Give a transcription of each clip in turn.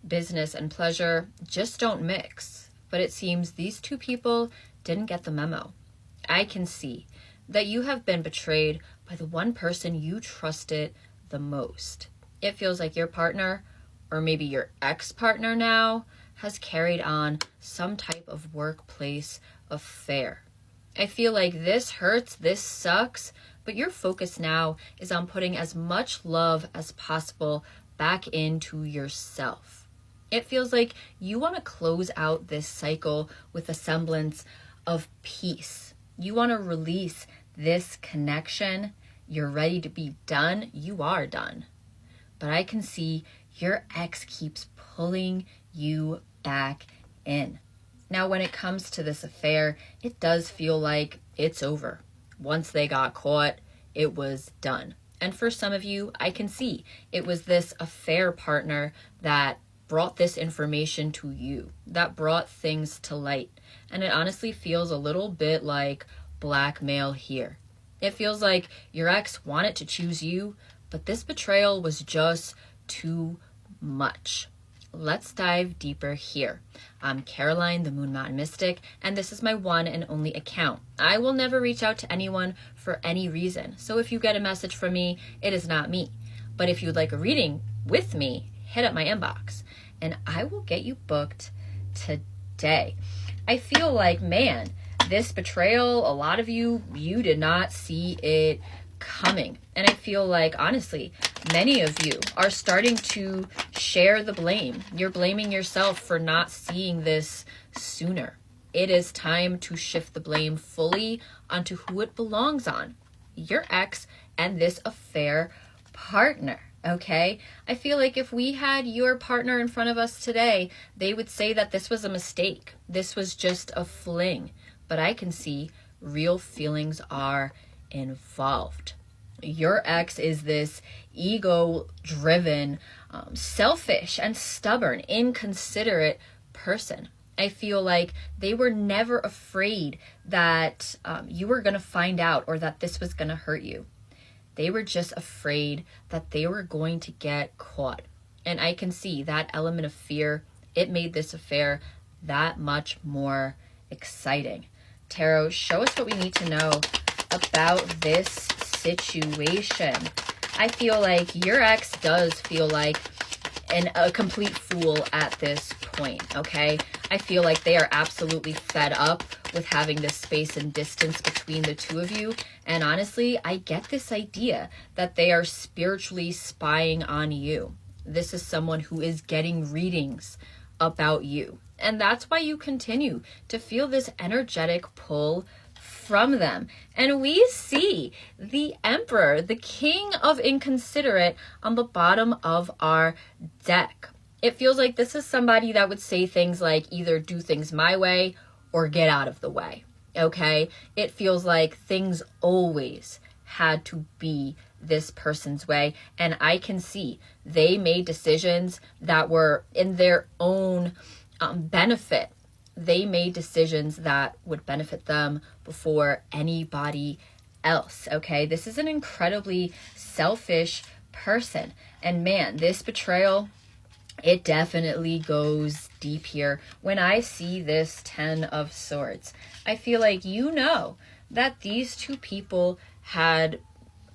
business and pleasure just don't mix. But it seems these two people didn't get the memo. I can see that you have been betrayed by the one person you trusted the most. It feels like your partner, or maybe your ex-partner now, has carried on some type of workplace affair. I feel like this hurts, this sucks, but your focus now is on putting as much love as possible back into yourself. It feels like you want to close out this cycle with a semblance of peace. You want to release this connection. You're ready to be done. You are done. But I can see your ex keeps pulling you back in. Now, when it comes to this affair, it does feel like it's over. Once they got caught, it was done. And for some of you, I can see it was this affair partner that brought this information to you, that brought things to light. And it honestly feels a little bit like blackmail here. It feels like your ex wanted to choose you, but this betrayal was just too much. Let's dive deeper here. I'm Caroline, the Moon Mountain Mystic, and this is my one and only account. I will never reach out to anyone for any reason. So if you get a message from me, it is not me. But if you'd like a reading with me, hit up my inbox and I will get you booked today. I feel like, man, this betrayal, a lot of you did not see it coming. And I feel like, honestly, many of you are starting to share the blame. You're blaming yourself for not seeing this sooner. It is time to shift the blame fully onto who it belongs on, your ex and this affair partner. Okay? I feel like if we had your partner in front of us today, they would say that this was a mistake. This was just a fling. But I can see real feelings are involved. Your ex is this ego-driven, selfish and stubborn, inconsiderate person. I feel like they were never afraid that you were going to find out or that this was going to hurt you. They were just afraid that they were going to get caught. And I can see that element of fear. It made this affair that much more exciting. Tarot, show us what we need to know about this situation. I feel like your ex does feel like a complete fool at this point, okay? I feel like they are absolutely fed up with having this space and distance between the two of you. And honestly, I get this idea that they are spiritually spying on you. This is someone who is getting readings about you. And that's why you continue to feel this energetic pull from them. And we see the Emperor, the King of Inconsiderate, on the bottom of our deck. It feels like this is somebody that would say things like either do things my way or get out of the way. Okay? It feels like things always had to be this person's way. And I can see they made decisions that were in their own benefit. They made decisions that would benefit them before anybody else. Okay? This is an incredibly selfish person. And man, this betrayal, it definitely goes deep here. When I see this 10 of Swords, I feel like you know that these two people had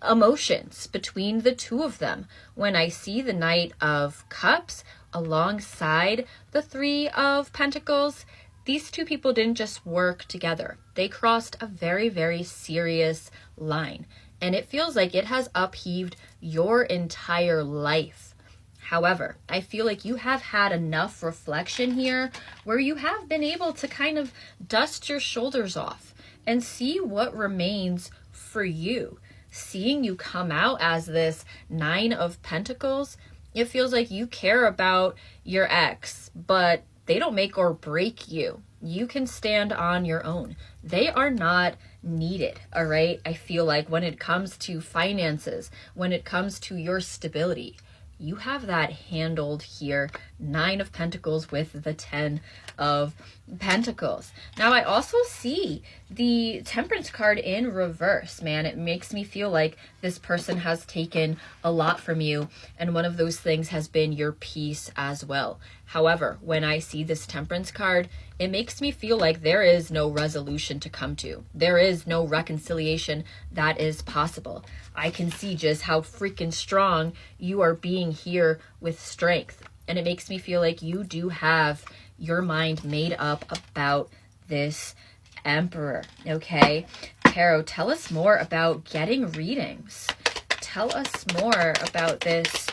emotions between the two of them. When I see the Knight of Cups alongside the Three of Pentacles, these two people didn't just work together. They crossed a very, very serious line. And it feels like it has upheaved your entire life. However, I feel like you have had enough reflection here where you have been able to kind of dust your shoulders off and see what remains for you. Seeing you come out as this Nine of Pentacles, it feels like you care about your ex, but they don't make or break you. You can stand on your own. They are not needed, all right? I feel like when it comes to finances, when it comes to your stability, you have that handled here. 9 of Pentacles with the 10 of Pentacles. Now, I also see the Temperance card in reverse, man. It makes me feel like this person has taken a lot from you, and one of those things has been your peace as well. However, when I see this Temperance card, it makes me feel like there is no resolution to come to. There is no reconciliation that is possible. I can see just how freaking strong you are being here with strength. And it makes me feel like you do have your mind made up about this Emperor, okay? Tarot, tell us more about getting readings. Tell us more about this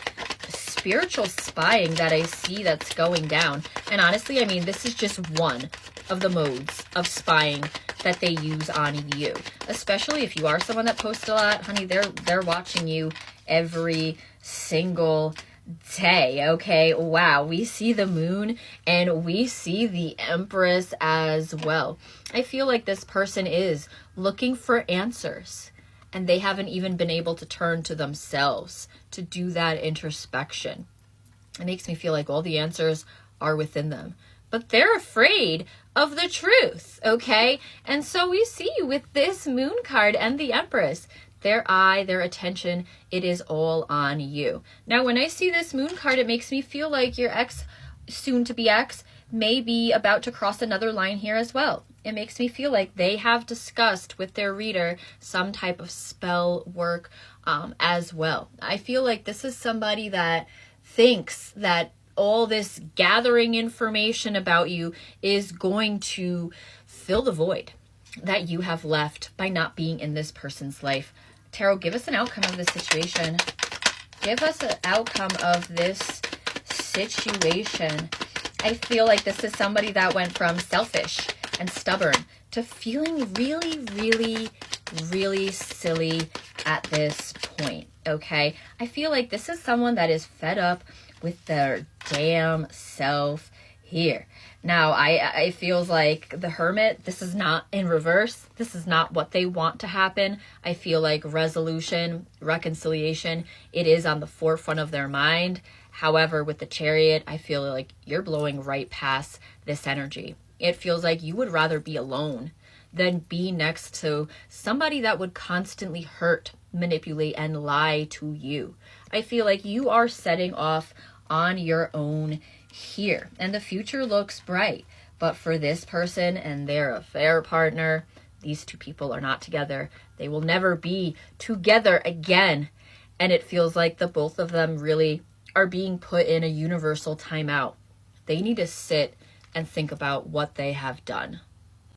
spiritual spying that I see that's going down. And honestly, I mean, this is just one of the modes of spying that they use on you. Especially if you are someone that posts a lot, honey, they're watching you every single day, okay? Wow, we see the moon and we see the Empress as well. I feel like this person is looking for answers, and they haven't even been able to turn to themselves to do that introspection. It makes me feel like all the answers are within them, but they're afraid of the truth, okay? And so we see with this moon card and the Empress, their eye, their attention, it is all on you. Now, when I see this moon card, it makes me feel like your ex, soon to be ex, may be about to cross another line here as well. It makes me feel like they have discussed with their reader some type of spell work as well. I feel like this is somebody that thinks that all this gathering information about you is going to fill the void that you have left by not being in this person's life. Tarot, give us an outcome of this situation. Give us an outcome of this situation. I feel like this is somebody that went from selfish and stubborn to feeling really, really, really silly at this point, okay? I feel like this is someone that is fed up with their damn self here. Now, I feels like the Hermit, this is not in reverse. This is not what they want to happen. I feel like resolution, reconciliation, it is on the forefront of their mind. However, with the Chariot, I feel like you're blowing right past this energy. It feels like you would rather be alone than be next to somebody that would constantly hurt, manipulate, and lie to you. I feel like you are setting off on your own here, and the future looks bright. But for this person and their affair partner, these two people are not together. They will never be together again. And it feels like the both of them really are being put in a universal timeout. They need to sit and think about what they have done.